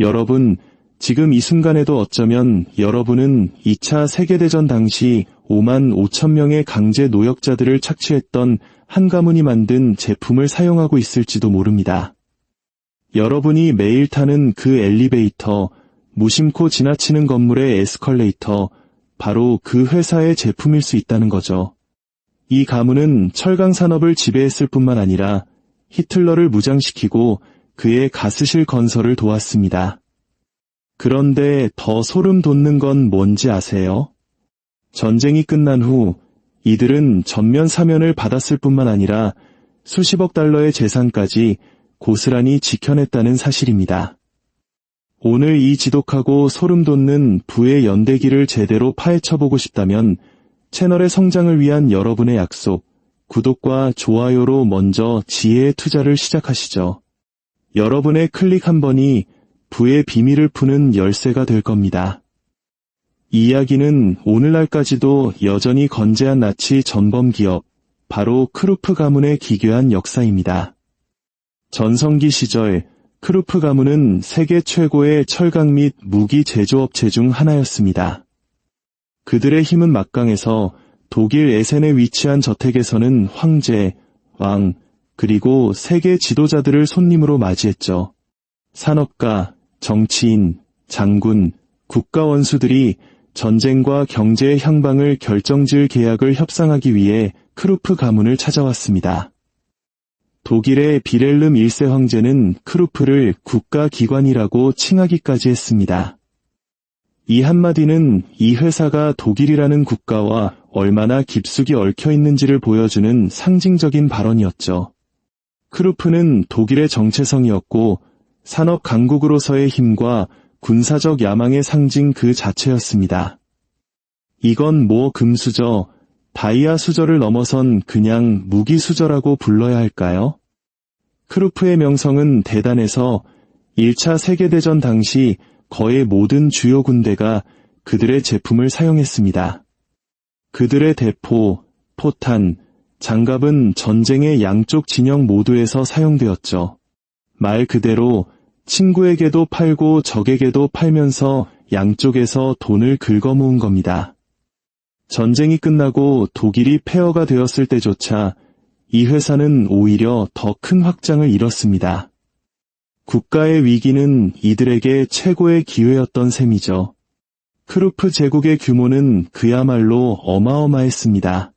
여러분, 지금 이 순간에도 어쩌면 여러분은 2차 세계대전 당시 5만 5천 명의 강제 노역자들을 착취했던 한 가문이 만든 제품을 사용하고 있을지도 모릅니다. 여러분이 매일 타는 그 엘리베이터, 무심코 지나치는 건물의 에스컬레이터, 바로 그 회사의 제품일 수 있다는 거죠. 이 가문은 철강 산업을 지배했을 뿐만 아니라 히틀러를 무장시키고 그의 가스실 건설을 도왔습니다. 그런데 더 소름 돋는 건 뭔지 아세요? 전쟁이 끝난 후 이들은 전면 사면을 받았을 뿐만 아니라 수십억 달러의 재산까지 고스란히 지켜냈다는 사실입니다. 오늘 이 지독하고 소름 돋는 부의 연대기를 제대로 파헤쳐보고 싶다면 채널의 성장을 위한 여러분의 약속, 구독과 좋아요로 먼저 지혜의 투자를 시작하시죠. 여러분의 클릭 한 번이 부의 비밀을 푸는 열쇠가 될 겁니다. 이 이야기는 오늘날까지도 여전히 건재한 나치 전범기업, 바로 크루프 가문의 기괴한 역사입니다. 전성기 시절 크루프 가문은 세계 최고의 철강 및 무기 제조업체 중 하나였습니다. 그들의 힘은 막강해서 독일 에센에 위치한 저택에서는 황제, 왕, 그리고 세계 지도자들을 손님으로 맞이했죠. 산업가, 정치인, 장군, 국가 원수들이 전쟁과 경제의 향방을 결정지을 계약을 협상하기 위해 크루프 가문을 찾아왔습니다. 독일의 비렐름 1세 황제는 크루프를 국가기관이라고 칭하기까지 했습니다. 이 한마디는 이 회사가 독일이라는 국가와 얼마나 깊숙이 얽혀 있는지를 보여주는 상징적인 발언이었죠. 크루프는 독일의 정체성이었고 산업 강국으로서의 힘과 군사적 야망의 상징 그 자체였습니다. 이건 뭐 금수저, 다이아 수저를 넘어선 그냥 무기 수저라고 불러야 할까요? 크루프의 명성은 대단해서 1차 세계대전 당시 거의 모든 주요 군대가 그들의 제품을 사용했습니다. 그들의 대포, 포탄, 장갑은 전쟁의 양쪽 진영 모두에서 사용되었죠. 말 그대로 친구에게도 팔고 적에게도 팔면서 양쪽에서 돈을 긁어모은 겁니다. 전쟁이 끝나고 독일이 폐허가 되었을 때조차 이 회사는 오히려 더 큰 확장을 이뤘습니다. 국가의 위기는 이들에게 최고의 기회였던 셈이죠. 크루프 제국의 규모는 그야말로 어마어마했습니다.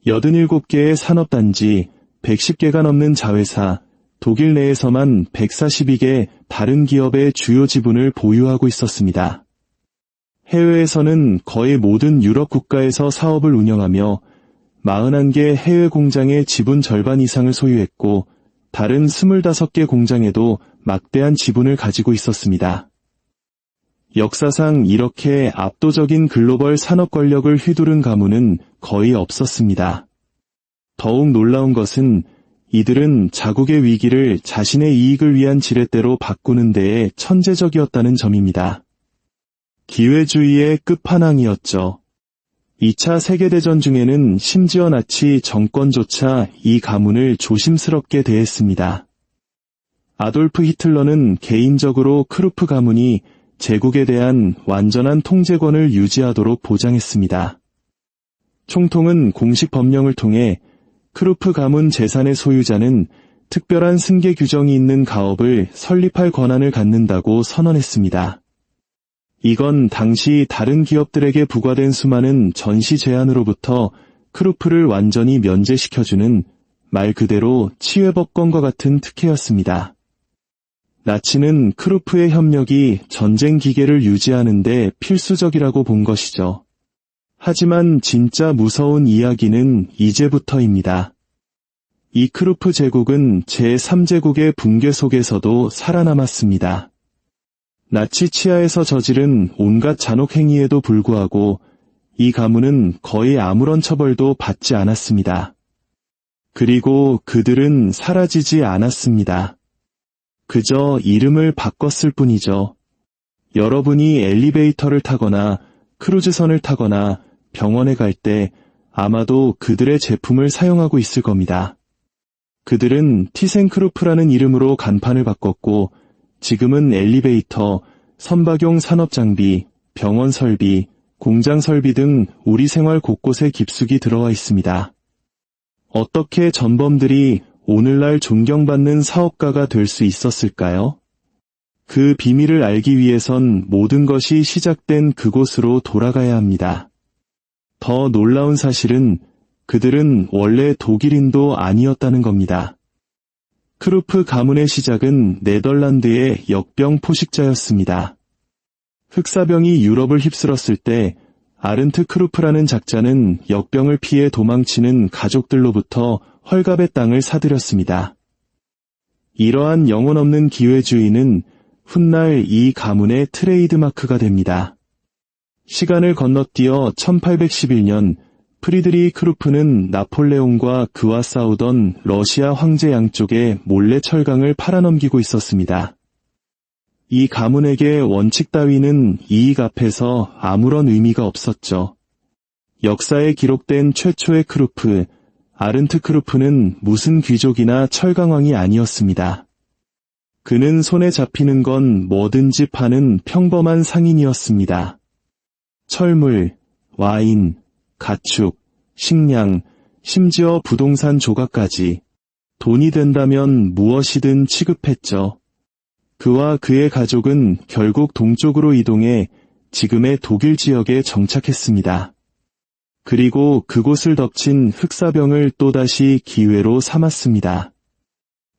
87개의 산업단지, 110개가 넘는 자회사, 독일 내에서만 142개 다른 기업의 주요 지분을 보유하고 있었습니다. 해외에서는 거의 모든 유럽 국가에서 사업을 운영하며 41개 해외 공장의 지분 절반 이상을 소유했고 다른 25개 공장에도 막대한 지분을 가지고 있었습니다. 역사상 이렇게 압도적인 글로벌 산업 권력을 휘두른 가문은 거의 없었습니다. 더욱 놀라운 것은 이들은 자국의 위기를 자신의 이익을 위한 지렛대로 바꾸는 데에 천재적이었다는 점입니다. 기회주의의 끝판왕이었죠. 2차 세계대전 중에는 심지어 나치 정권조차 이 가문을 조심스럽게 대했습니다. 아돌프 히틀러는 개인적으로 크루프 가문이 제국에 대한 완전한 통제권을 유지하도록 보장했습니다. 총통은 공식 법령을 통해 크루프 가문 재산의 소유자는 특별한 승계 규정이 있는 가업을 설립할 권한을 갖는다고 선언했습니다. 이건 당시 다른 기업들에게 부과된 수많은 전시 제한으로부터 크루프를 완전히 면제시켜주는 말 그대로 치외법권과 같은 특혜였습니다. 나치는 크루프의 협력이 전쟁 기계를 유지하는 데 필수적이라고 본 것이죠. 하지만 진짜 무서운 이야기는 이제부터입니다. 이 크루프 제국은 제3제국의 붕괴 속에서도 살아남았습니다. 나치 치하에서 저지른 온갖 잔혹 행위에도 불구하고 이 가문은 거의 아무런 처벌도 받지 않았습니다. 그리고 그들은 사라지지 않았습니다. 그저 이름을 바꿨을 뿐이죠. 여러분이 엘리베이터를 타거나 크루즈선을 타거나 병원에 갈 때 아마도 그들의 제품을 사용하고 있을 겁니다. 그들은 티센크루프라는 이름으로 간판을 바꿨고 지금은 엘리베이터, 선박용 산업장비, 병원 설비, 공장 설비 등 우리 생활 곳곳에 깊숙이 들어와 있습니다. 어떻게 전범들이 오늘날 존경받는 사업가가 될 수 있었을까요? 그 비밀을 알기 위해선 모든 것이 시작된 그곳으로 돌아가야 합니다. 더 놀라운 사실은 그들은 원래 독일인도 아니었다는 겁니다. 크루프 가문의 시작은 네덜란드의 역병 포식자였습니다. 흑사병이 유럽을 휩쓸었을 때 아른트 크루프라는 작자는 역병을 피해 도망치는 가족들로부터 헐갑의 땅을 사들였습니다. 이러한 영혼 없는 기회주의는 훗날 이 가문의 트레이드마크가 됩니다. 시간을 건너뛰어 1811년 프리드리히 크루프는 나폴레옹과 그와 싸우던 러시아 황제 양쪽에 몰래 철강을 팔아넘기고 있었습니다. 이 가문에게 원칙 따위는 이익 앞에서 아무런 의미가 없었죠. 역사에 기록된 최초의 크루프, 아른트 크루프는 무슨 귀족이나 철강왕이 아니었습니다. 그는 손에 잡히는 건 뭐든지 파는 평범한 상인이었습니다. 철물, 와인, 가축, 식량, 심지어 부동산 조각까지 돈이 된다면 무엇이든 취급했죠. 그와 그의 가족은 결국 동쪽으로 이동해 지금의 독일 지역에 정착했습니다. 그리고 그곳을 덮친 흑사병을 또다시 기회로 삼았습니다.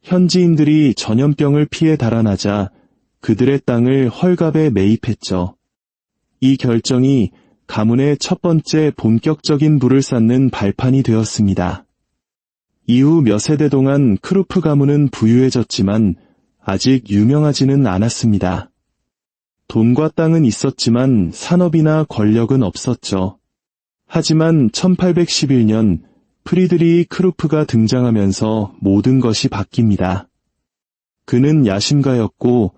현지인들이 전염병을 피해 달아나자 그들의 땅을 헐갑에 매입했죠. 이 결정이 가문의 첫 번째 본격적인 불을 쌓는 발판이 되었습니다. 이후 몇 세대 동안 크루프 가문은 부유해졌지만 아직 유명하지는 않았습니다. 돈과 땅은 있었지만 산업이나 권력은 없었죠. 하지만 1811년 프리드리히 크루프가 등장하면서 모든 것이 바뀝니다. 그는 야심가였고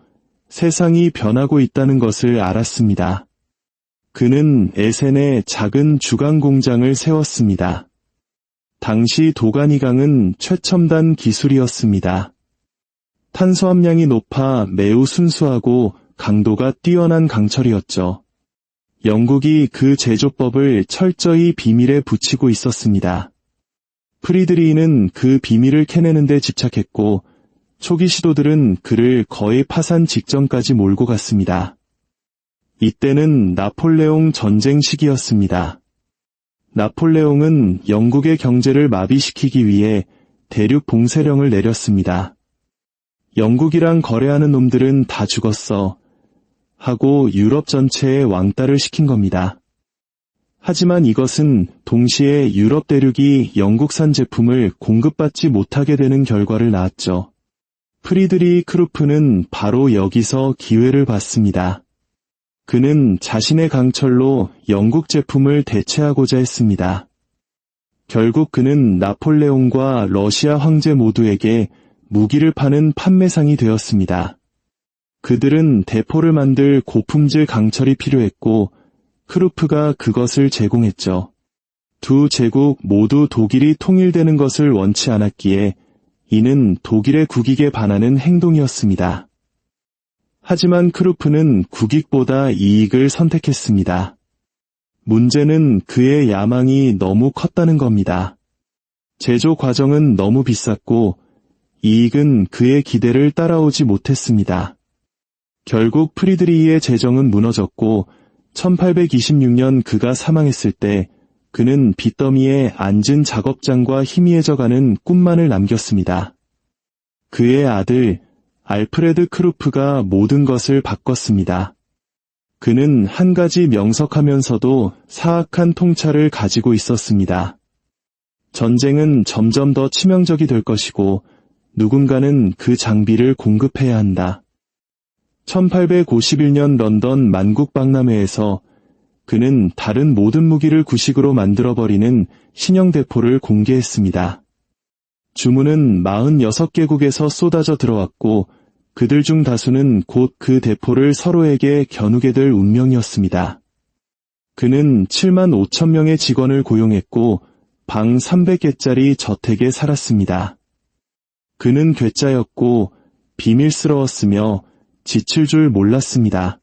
세상이 변하고 있다는 것을 알았습니다. 그는 에센에 작은 주강 공장을 세웠습니다. 당시 도가니강은 최첨단 기술이었습니다. 탄소함량이 높아 매우 순수하고 강도가 뛰어난 강철이었죠. 영국이 그 제조법을 철저히 비밀에 붙이고 있었습니다. 프리드리히는 그 비밀을 캐내는 데 집착했고 초기 시도들은 그를 거의 파산 직전까지 몰고 갔습니다. 이때는 나폴레옹 전쟁 시기였습니다. 나폴레옹은 영국의 경제를 마비시키기 위해 대륙 봉쇄령을 내렸습니다. 영국이랑 거래하는 놈들은 다 죽었어 하고 유럽 전체에 왕따를 시킨 겁니다. 하지만 이것은 동시에 유럽 대륙이 영국산 제품을 공급받지 못하게 되는 결과를 낳았죠. 프리드리히 크루프는 바로 여기서 기회를 봤습니다. 그는 자신의 강철로 영국 제품을 대체하고자 했습니다. 결국 그는 나폴레옹과 러시아 황제 모두에게 무기를 파는 판매상이 되었습니다. 그들은 대포를 만들 고품질 강철이 필요했고 크루프가 그것을 제공했죠. 두 제국 모두 독일이 통일되는 것을 원치 않았기에 이는 독일의 국익에 반하는 행동이었습니다. 하지만 크루프는 국익보다 이익을 선택했습니다. 문제는 그의 야망이 너무 컸다는 겁니다. 제조 과정은 너무 비쌌고 이익은 그의 기대를 따라오지 못했습니다. 결국 프리드리히의 재정은 무너졌고 1826년 그가 사망했을 때 그는 빚더미에 앉은 작업장과 희미해져가는 꿈만을 남겼습니다. 그의 아들 알프레드 크루프가 모든 것을 바꿨습니다. 그는 한 가지 명석하면서도 사악한 통찰을 가지고 있었습니다. 전쟁은 점점 더 치명적이 될 것이고 누군가는 그 장비를 공급해야 한다. 1851년 런던 만국박람회에서 그는 다른 모든 무기를 구식으로 만들어버리는 신형 대포를 공개했습니다. 주문은 46개국에서 쏟아져 들어왔고 그들 중 다수는 곧 그 대포를 서로에게 겨누게 될 운명이었습니다. 그는 7만 5천 명의 직원을 고용했고 방 300개짜리 저택에 살았습니다. 그는 괴짜였고 비밀스러웠으며 지칠 줄 몰랐습니다.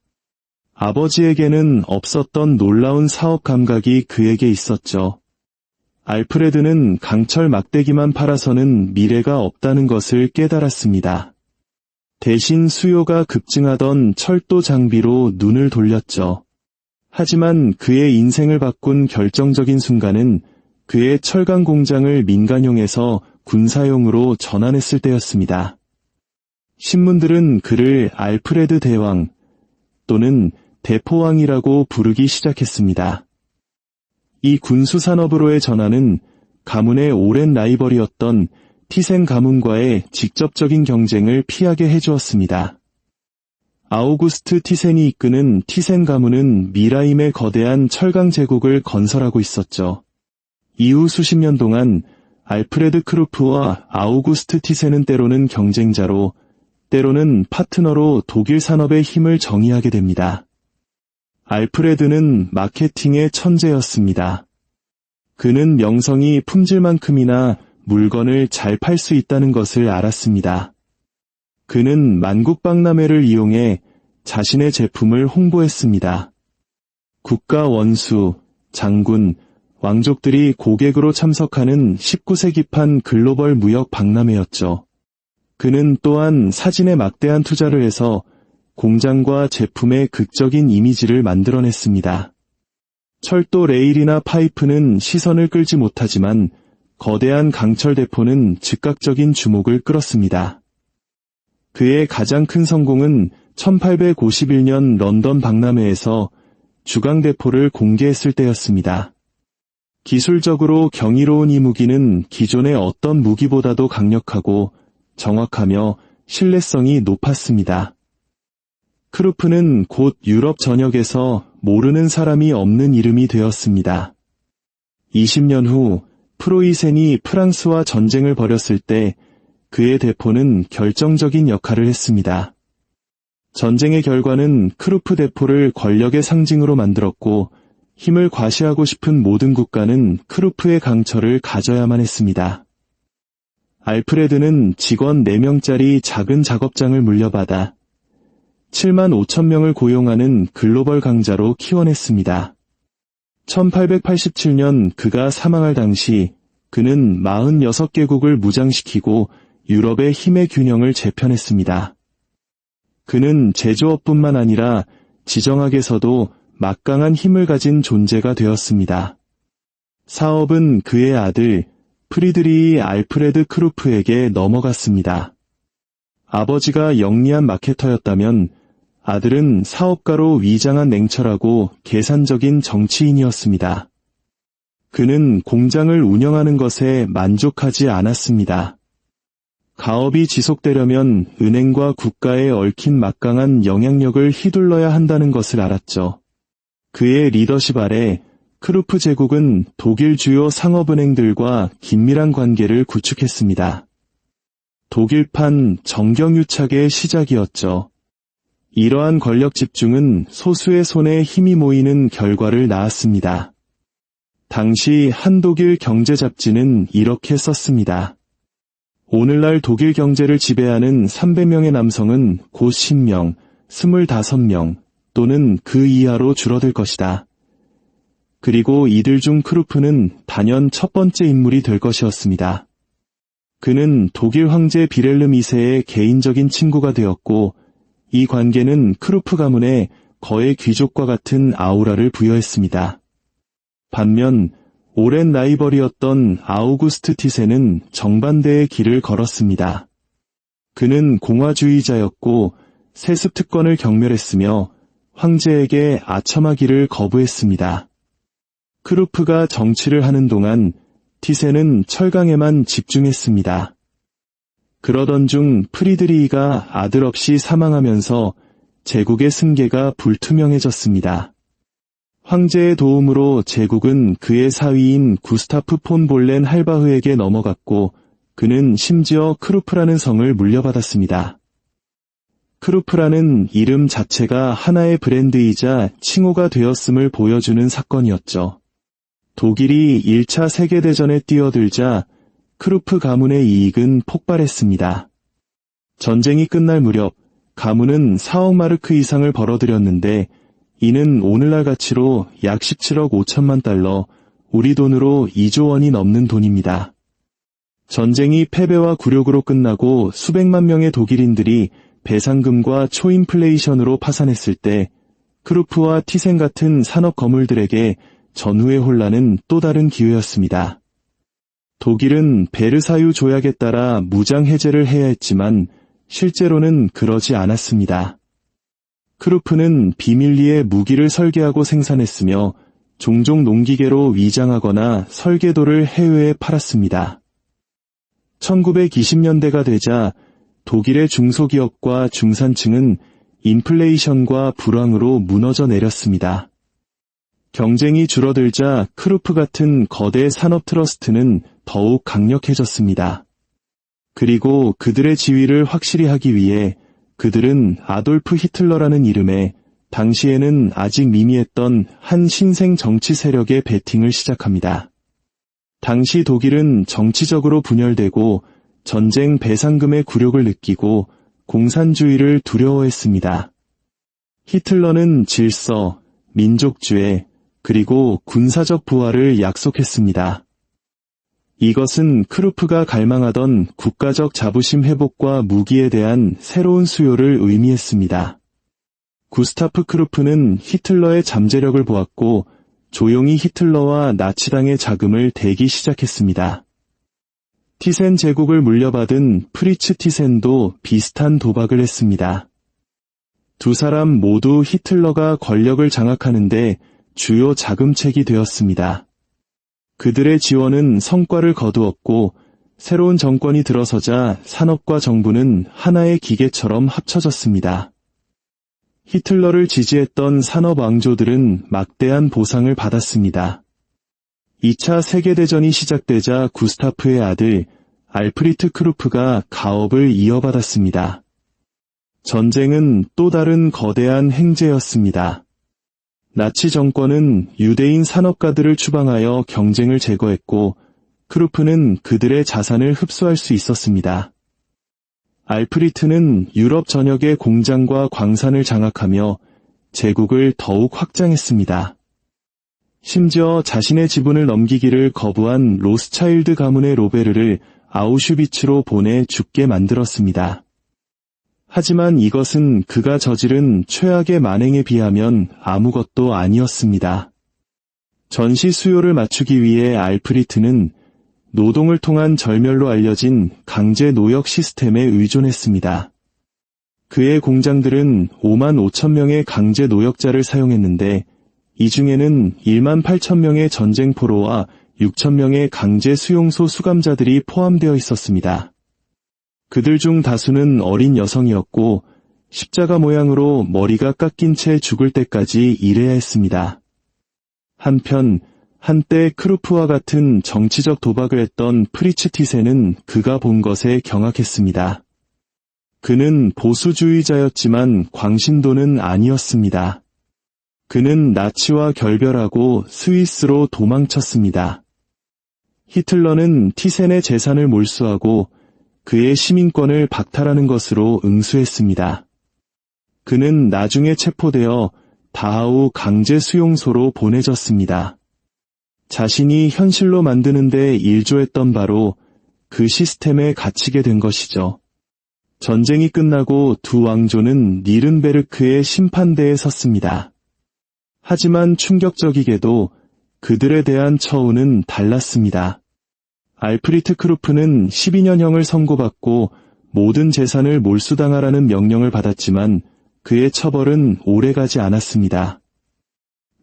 아버지에게는 없었던 놀라운 사업 감각이 그에게 있었죠. 알프레드는 강철 막대기만 팔아서는 미래가 없다는 것을 깨달았습니다. 대신 수요가 급증하던 철도 장비로 눈을 돌렸죠. 하지만 그의 인생을 바꾼 결정적인 순간은 그의 철강 공장을 민간용에서 군사용으로 전환했을 때였습니다. 신문들은 그를 알프레드 대왕 또는 대포왕이라고 부르기 시작했습니다. 이 군수산업으로의 전환은 가문의 오랜 라이벌이었던 티센 가문과의 직접적인 경쟁을 피하게 해주었습니다. 아우구스트 티센이 이끄는 티센 가문은 미라임의 거대한 철강 제국을 건설하고 있었죠. 이후 수십 년 동안 알프레드 크루프와 아우구스트 티센은 때로는 경쟁자로, 때로는 파트너로 독일 산업의 힘을 정의하게 됩니다. 알프레드는 마케팅의 천재였습니다. 그는 명성이 품질만큼이나 물건을 잘 팔 수 있다는 것을 알았습니다. 그는 만국박람회를 이용해 자신의 제품을 홍보했습니다. 국가 원수, 장군, 왕족들이 고객으로 참석하는 19세기판 글로벌 무역 박람회였죠. 그는 또한 사진에 막대한 투자를 해서 공장과 제품의 극적인 이미지를 만들어냈습니다. 철도 레일이나 파이프는 시선을 끌지 못하지만 거대한 강철 대포는 즉각적인 주목을 끌었습니다. 그의 가장 큰 성공은 1851년 런던 박람회에서 주강대포를 공개했을 때였습니다. 기술적으로 경이로운 이 무기는 기존의 어떤 무기보다도 강력하고 정확하며 신뢰성이 높았습니다. 크루프는 곧 유럽 전역에서 모르는 사람이 없는 이름이 되었습니다. 20년 후 프로이센이 프랑스와 전쟁을 벌였을 때 그의 대포는 결정적인 역할을 했습니다. 전쟁의 결과는 크루프 대포를 권력의 상징으로 만들었고 힘을 과시하고 싶은 모든 국가는 크루프의 강철을 가져야만 했습니다. 알프레드는 직원 4명짜리 작은 작업장을 물려받아 7만 5천 명을 고용하는 글로벌 강자로 키워냈습니다. 1887년 그가 사망할 당시 그는 46개국을 무장시키고 유럽의 힘의 균형을 재편했습니다. 그는 제조업뿐만 아니라 지정학에서도 막강한 힘을 가진 존재가 되었습니다. 사업은 그의 아들 프리드리히 알프레드 크루프에게 넘어갔습니다. 아버지가 영리한 마케터였다면 아들은 사업가로 위장한 냉철하고 계산적인 정치인이었습니다. 그는 공장을 운영하는 것에 만족하지 않았습니다. 가업이 지속되려면 은행과 국가에 얽힌 막강한 영향력을 휘둘러야 한다는 것을 알았죠. 그의 리더십 아래 크루프 제국은 독일 주요 상업은행들과 긴밀한 관계를 구축했습니다. 독일판 정경유착의 시작이었죠. 이러한 권력 집중은 소수의 손에 힘이 모이는 결과를 낳았습니다. 당시 한독일 경제 잡지는 이렇게 썼습니다. 오늘날 독일 경제를 지배하는 300명의 남성은 곧 10명, 25명 또는 그 이하로 줄어들 것이다. 그리고 이들 중 크루프는 단연 첫 번째 인물이 될 것이었습니다. 그는 독일 황제 비렐름 2세의 개인적인 친구가 되었고 이 관계는 크루프 가문에 거의 귀족과 같은 아우라를 부여했습니다. 반면 오랜 라이벌이었던 아우구스트 티세는 정반대의 길을 걸었습니다. 그는 공화주의자였고 세습 특권을 경멸했으며 황제에게 아첨하기를 거부했습니다. 크루프가 정치를 하는 동안 티세는 철강에만 집중했습니다. 그러던 중 프리드리히가 아들 없이 사망하면서 제국의 승계가 불투명해졌습니다. 황제의 도움으로 제국은 그의 사위인 구스타프 폰 볼렌 할바흐에게 넘어갔고 그는 심지어 크루프라는 성을 물려받았습니다. 크루프라는 이름 자체가 하나의 브랜드이자 칭호가 되었음을 보여주는 사건이었죠. 독일이 1차 세계대전에 뛰어들자 크루프 가문의 이익은 폭발했습니다. 전쟁이 끝날 무렵 가문은 4억 마르크 이상을 벌어들였는데 이는 오늘날 가치로 약 17억 5천만 달러, 우리 돈으로 2조 원이 넘는 돈입니다. 전쟁이 패배와 굴욕으로 끝나고 수백만 명의 독일인들이 배상금과 초인플레이션으로 파산했을 때 크루프와 티센 같은 산업 거물들에게 전후의 혼란은 또 다른 기회였습니다. 독일은 베르사유 조약에 따라 무장 해제를 해야 했지만 실제로는 그러지 않았습니다. 크루프는 비밀리에 무기를 설계하고 생산했으며 종종 농기계로 위장하거나 설계도를 해외에 팔았습니다. 1920년대가 되자 독일의 중소기업과 중산층은 인플레이션과 불황으로 무너져 내렸습니다. 경쟁이 줄어들자 크루프 같은 거대 산업 트러스트는 더욱 강력해졌습니다. 그리고 그들의 지위를 확실히 하기 위해 그들은 아돌프 히틀러라는 이름에 당시에는 아직 미미했던 한 신생 정치 세력의 베팅을 시작합니다. 당시 독일은 정치적으로 분열되고 전쟁 배상금의 굴욕을 느끼고 공산주의를 두려워했습니다. 히틀러는 질서, 민족주의, 그리고 군사적 부활을 약속했습니다. 이것은 크루프가 갈망하던 국가적 자부심 회복과 무기에 대한 새로운 수요를 의미했습니다. 구스타프 크루프는 히틀러의 잠재력을 보았고 조용히 히틀러와 나치당의 자금을 대기 시작했습니다. 티센 제국을 물려받은 프리츠 티센도 비슷한 도박을 했습니다. 두 사람 모두 히틀러가 권력을 장악하는데 주요 자금책이 되었습니다. 그들의 지원은 성과를 거두었고 새로운 정권이 들어서자 산업과 정부는 하나의 기계처럼 합쳐졌습니다. 히틀러를 지지했던 산업 왕조들은 막대한 보상을 받았습니다. 2차 세계대전이 시작되자 구스타프의 아들 알프리트 크루프가 가업을 이어받았습니다. 전쟁은 또 다른 거대한 행제였습니다. 나치 정권은 유대인 산업가들을 추방하여 경쟁을 제거했고 크루프는 그들의 자산을 흡수할 수 있었습니다. 알프리트는 유럽 전역의 공장과 광산을 장악하며 제국을 더욱 확장했습니다. 심지어 자신의 지분을 넘기기를 거부한 로스차일드 가문의 로베르를 아우슈비츠로 보내 죽게 만들었습니다. 하지만 이것은 그가 저지른 최악의 만행에 비하면 아무것도 아니었습니다. 전시 수요를 맞추기 위해 알프리트는 노동을 통한 절멸로 알려진 강제 노역 시스템에 의존했습니다. 그의 공장들은 5만 5천 명의 강제 노역자를 사용했는데 이 중에는 1만 8천 명의 전쟁포로와 6천 명의 강제 수용소 수감자들이 포함되어 있었습니다. 그들 중 다수는 어린 여성이었고 십자가 모양으로 머리가 깎인 채 죽을 때까지 일해야 했습니다. 한편 한때 크루프와 같은 정치적 도박을 했던 프리츠 티센은 그가 본 것에 경악했습니다. 그는 보수주의자였지만 광신도는 아니었습니다. 그는 나치와 결별하고 스위스로 도망쳤습니다. 히틀러는 티센의 재산을 몰수하고 그의 시민권을 박탈하는 것으로 응수했습니다. 그는 나중에 체포되어 다하우 강제 수용소로 보내졌습니다. 자신이 현실로 만드는 데 일조했던 바로 그 시스템에 갇히게 된 것이죠. 전쟁이 끝나고 두 왕조는 니른베르크의 심판대에 섰습니다. 하지만 충격적이게도 그들에 대한 처우는 달랐습니다. 알프리트 크루프는 12년형을 선고받고 모든 재산을 몰수당하라는 명령을 받았지만 그의 처벌은 오래가지 않았습니다.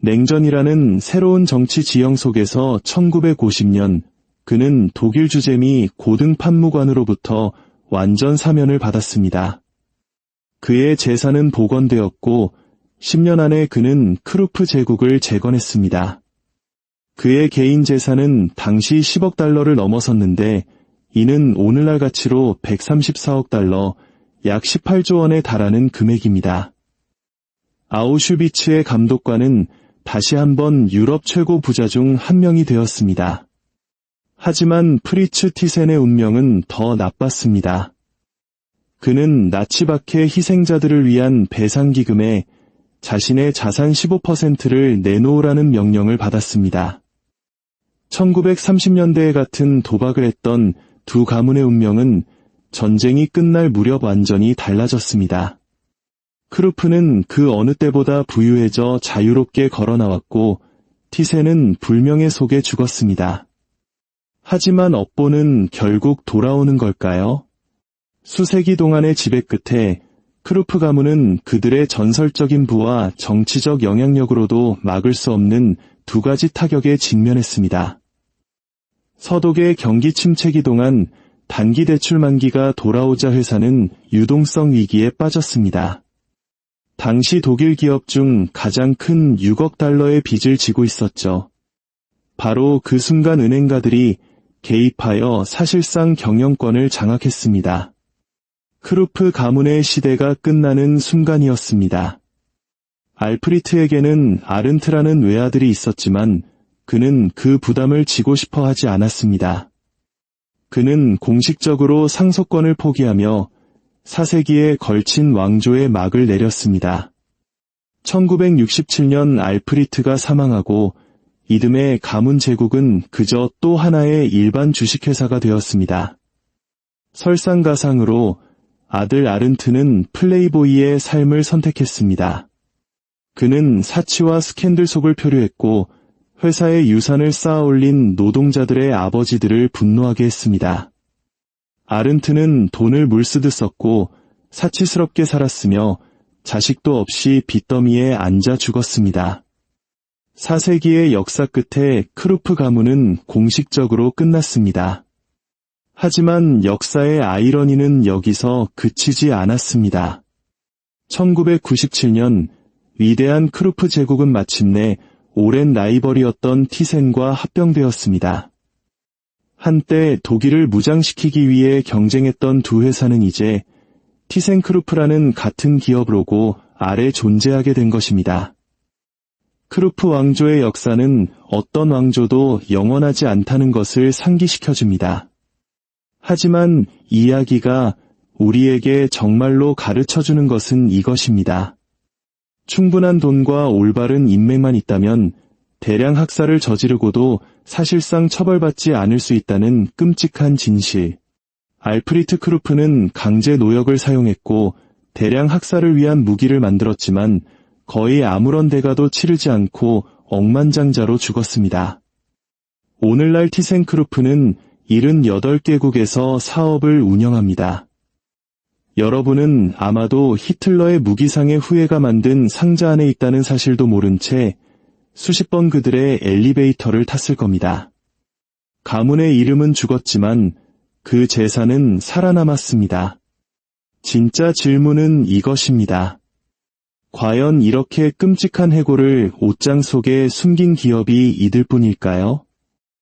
냉전이라는 새로운 정치 지형 속에서 1950년 그는 독일 주재미 고등 판무관으로부터 완전 사면을 받았습니다. 그의 재산은 복원되었고 10년 안에 그는 크루프 제국을 재건했습니다. 그의 개인 재산은 당시 10억 달러를 넘어섰는데 이는 오늘날 가치로 134억 달러, 약 18조 원에 달하는 금액입니다. 아우슈비츠의 감독관은 다시 한번 유럽 최고 부자 중 한 명이 되었습니다. 하지만 프리츠 티센의 운명은 더 나빴습니다. 그는 나치박해 희생자들을 위한 배상기금에 자신의 자산 15%를 내놓으라는 명령을 받았습니다. 1930년대에 같은 도박을 했던 두 가문의 운명은 전쟁이 끝날 무렵 완전히 달라졌습니다. 크루프는 그 어느 때보다 부유해져 자유롭게 걸어나왔고 티센은 불명예 속에 죽었습니다. 하지만 업보는 결국 돌아오는 걸까요? 수세기 동안의 지배 끝에 크루프 가문은 그들의 전설적인 부와 정치적 영향력으로도 막을 수 없는 두 가지 타격에 직면했습니다. 서독의 경기 침체기 동안 단기 대출 만기가 돌아오자 회사는 유동성 위기에 빠졌습니다. 당시 독일 기업 중 가장 큰 6억 달러의 빚을 지고 있었죠. 바로 그 순간 은행가들이 개입하여 사실상 경영권을 장악했습니다. 크루프 가문의 시대가 끝나는 순간이었습니다. 알프리트에게는 아른트라는 외아들이 있었지만 그는 그 부담을 지고 싶어 하지 않았습니다. 그는 공식적으로 상속권을 포기하며 4세기에 걸친 왕조의 막을 내렸습니다. 1967년 알프리트가 사망하고 이듬해 가문 제국은 그저 또 하나의 일반 주식회사가 되었습니다. 설상가상으로 아들 아른트는 플레이보이의 삶을 선택했습니다. 그는 사치와 스캔들 속을 표류했고 회사의 유산을 쌓아올린 노동자들의 아버지들을 분노하게 했습니다. 아른트는 돈을 물쓰듯 썼고 사치스럽게 살았으며 자식도 없이 빚더미에 앉아 죽었습니다. 4세기의 역사 끝에 크루프 가문은 공식적으로 끝났습니다. 하지만 역사의 아이러니는 여기서 그치지 않았습니다. 1997년 위대한 크루프 제국은 마침내 오랜 라이벌이었던 티센과 합병되었습니다. 한때 독일을 무장시키기 위해 경쟁했던 두 회사는 이제 티센크루프라는 같은 기업 로고 아래 존재하게 된 것입니다. 크루프 왕조의 역사는 어떤 왕조도 영원하지 않다는 것을 상기시켜줍니다. 하지만 이야기가 우리에게 정말로 가르쳐주는 것은 이것입니다. 충분한 돈과 올바른 인맥만 있다면 대량 학살을 저지르고도 사실상 처벌받지 않을 수 있다는 끔찍한 진실. 알프리트 크루프는 강제 노역을 사용했고 대량 학살을 위한 무기를 만들었지만 거의 아무런 대가도 치르지 않고 억만장자로 죽었습니다. 오늘날 티센크루프는 78개국에서 사업을 운영합니다. 여러분은 아마도 히틀러의 무기상의 후예가 만든 상자 안에 있다는 사실도 모른 채 수십 번 그들의 엘리베이터를 탔을 겁니다. 가문의 이름은 죽었지만 그 재산은 살아남았습니다. 진짜 질문은 이것입니다. 과연 이렇게 끔찍한 해고를 옷장 속에 숨긴 기업이 이들 뿐일까요?